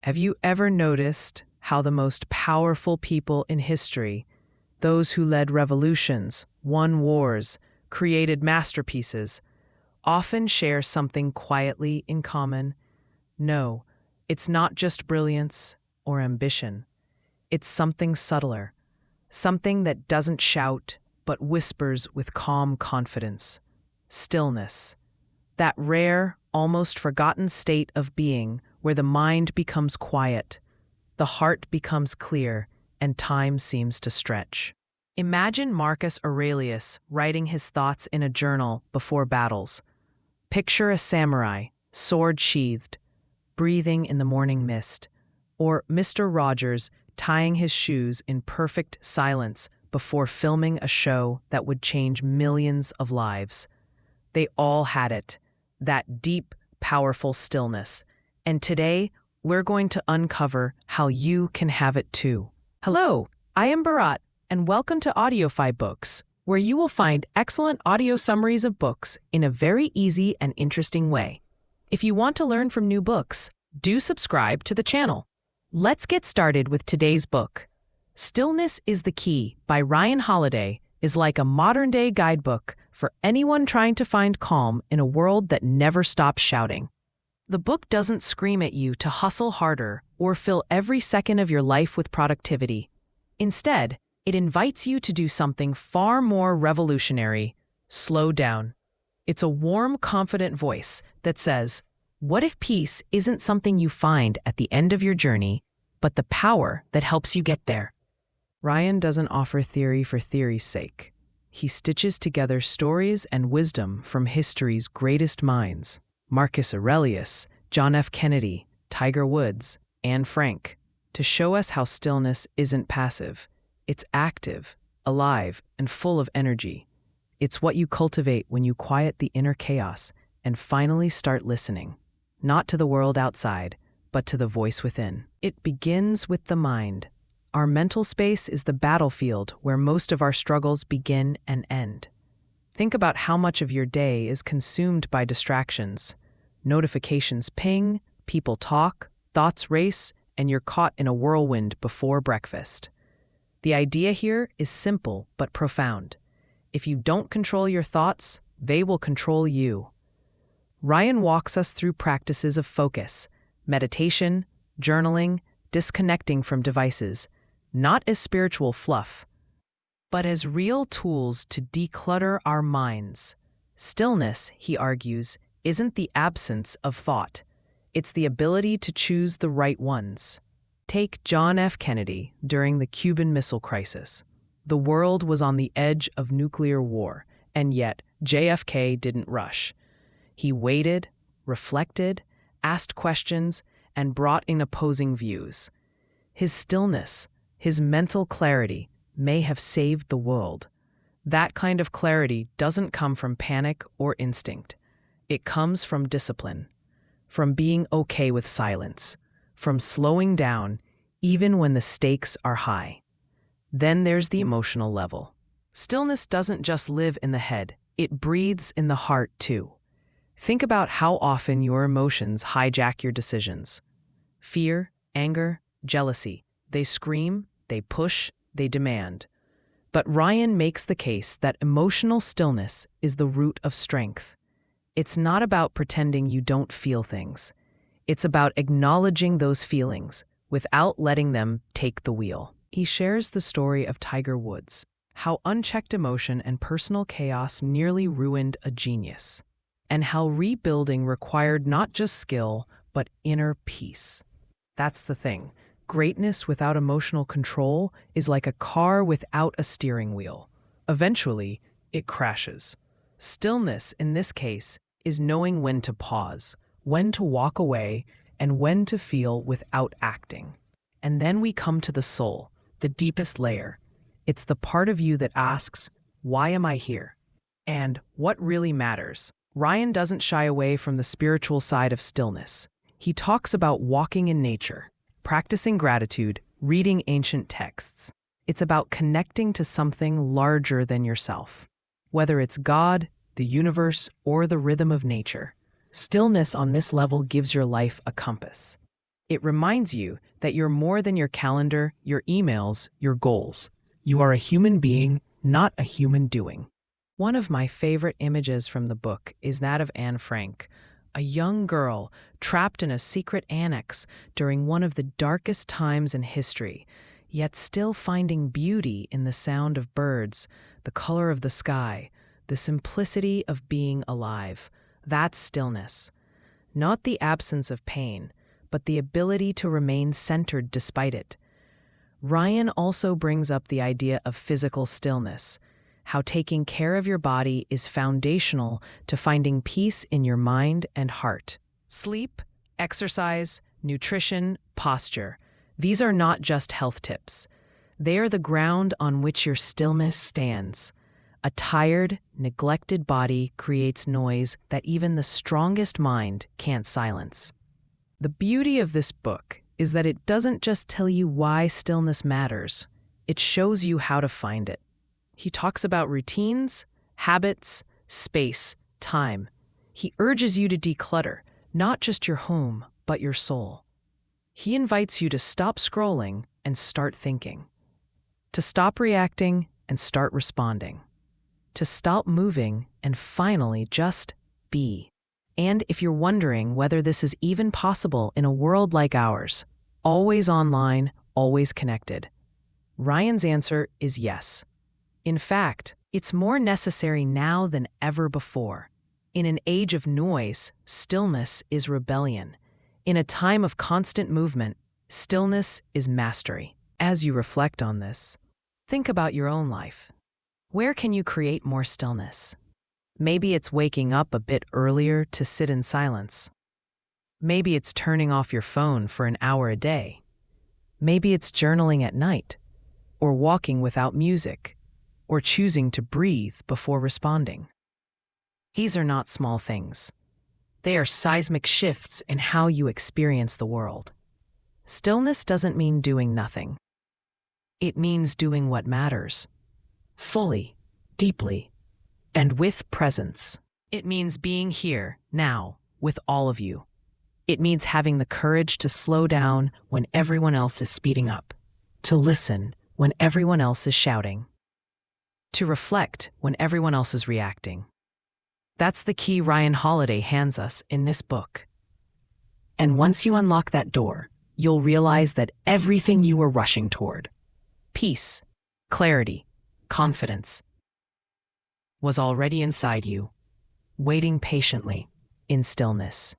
Have you ever noticed how the most powerful people in history, those who led revolutions, won wars, created masterpieces, often share something quietly in common? No, it's not just brilliance or ambition. It's something subtler, something that doesn't shout but whispers with calm confidence. Stillness. That rare, almost forgotten state of being where the mind becomes quiet, the heart becomes clear, and time seems to stretch. Imagine Marcus Aurelius writing his thoughts in a journal before battles. Picture a samurai, sword sheathed, breathing in the morning mist, or Mr. Rogers tying his shoes in perfect silence before filming a show that would change millions of lives. They all had it, that deep, powerful stillness. And today, we're going to uncover how you can have it too. Hello, I am Bharat, and welcome to Audiofybooks, where you will find excellent audio summaries of books in a very easy and interesting way. If you want to learn from new books, do subscribe to the channel. Let's get started with today's book. Stillness is the Key by Ryan Holiday is like a modern-day guidebook for anyone trying to find calm in a world that never stops shouting. The book doesn't scream at you to hustle harder or fill every second of your life with productivity. Instead, it invites you to do something far more revolutionary: slow down. It's a warm, confident voice that says, what if peace isn't something you find at the end of your journey, but the power that helps you get there? Ryan doesn't offer theory for theory's sake. He stitches together stories and wisdom from history's greatest minds: Marcus Aurelius, John F. Kennedy, Tiger Woods, Anne Frank, to show us how stillness isn't passive. It's active, alive, and full of energy. It's what you cultivate when you quiet the inner chaos and finally start listening, not to the world outside, but to the voice within. It begins with the mind. Our mental space is the battlefield where most of our struggles begin and end. Think about how much of your day is consumed by distractions. Notifications ping, people talk, thoughts race, and you're caught in a whirlwind before breakfast. The idea here is simple but profound. If you don't control your thoughts, they will control you. Ryan walks us through practices of focus, meditation, journaling, disconnecting from devices, not as spiritual fluff, but as real tools to declutter our minds. Stillness, he argues, isn't the absence of thought. It's the ability to choose the right ones. Take John F. Kennedy during the Cuban Missile Crisis. The world was on the edge of nuclear war, and yet JFK didn't rush. He waited, reflected, asked questions, and brought in opposing views. His stillness, his mental clarity, may have saved the world. That kind of clarity doesn't come from panic or instinct. It comes from discipline, from being okay with silence, from slowing down even when the stakes are high. Then there's the emotional level. Stillness doesn't just live in the head, it breathes in the heart too. Think about how often your emotions hijack your decisions. Fear, anger, jealousy. They scream, they push, they demand. But Ryan makes the case that emotional stillness is the root of strength. It's not about pretending you don't feel things. It's about acknowledging those feelings without letting them take the wheel. He shares the story of Tiger Woods, how unchecked emotion and personal chaos nearly ruined a genius, and how rebuilding required not just skill, but inner peace. That's the thing. Greatness without emotional control is like a car without a steering wheel. Eventually, it crashes. Stillness, in this case, is knowing when to pause, when to walk away, and when to feel without acting. And then we come to the soul, the deepest layer. It's the part of you that asks, why am I here? And what really matters? Ryan doesn't shy away from the spiritual side of stillness. He talks about walking in nature, practicing gratitude, reading ancient texts. It's about connecting to something larger than yourself. Whether it's God, the universe, or the rhythm of nature, stillness on this level gives your life a compass. It reminds you that you're more than your calendar, your emails, your goals. You are a human being, not a human doing. One of my favorite images from the book is that of Anne Frank, a young girl trapped in a secret annex during one of the darkest times in history, yet still finding beauty in the sound of birds, the color of the sky, the simplicity of being alive. That's stillness. Not the absence of pain, but the ability to remain centered despite it. Ryan also brings up the idea of physical stillness, how taking care of your body is foundational to finding peace in your mind and heart. Sleep, exercise, nutrition, posture. These are not just health tips. They are the ground on which your stillness stands. A tired, neglected body creates noise that even the strongest mind can't silence. The beauty of this book is that it doesn't just tell you why stillness matters, it shows you how to find it. He talks about routines, habits, space, time. He urges you to declutter, not just your home, but your soul. He invites you to stop scrolling and start thinking, to stop reacting and start responding, to stop moving and finally just be. And if you're wondering whether this is even possible in a world like ours, always online, always connected, Ryan's answer is yes. In fact, it's more necessary now than ever before. In an age of noise, stillness is rebellion. In a time of constant movement, stillness is mastery. As you reflect on this, think about your own life. Where can you create more stillness? Maybe it's waking up a bit earlier to sit in silence. Maybe it's turning off your phone for an hour a day. Maybe it's journaling at night, or walking without music, or choosing to breathe before responding. These are not small things. They are seismic shifts in how you experience the world. Stillness doesn't mean doing nothing. It means doing what matters, fully, deeply, and with presence. It means being here, now, with all of you. It means having the courage to slow down when everyone else is speeding up, to listen when everyone else is shouting, to reflect when everyone else is reacting. That's the key Ryan Holiday hands us in this book. And once you unlock that door, you'll realize that everything you were rushing toward, peace, clarity, confidence, was already inside you, waiting patiently in stillness.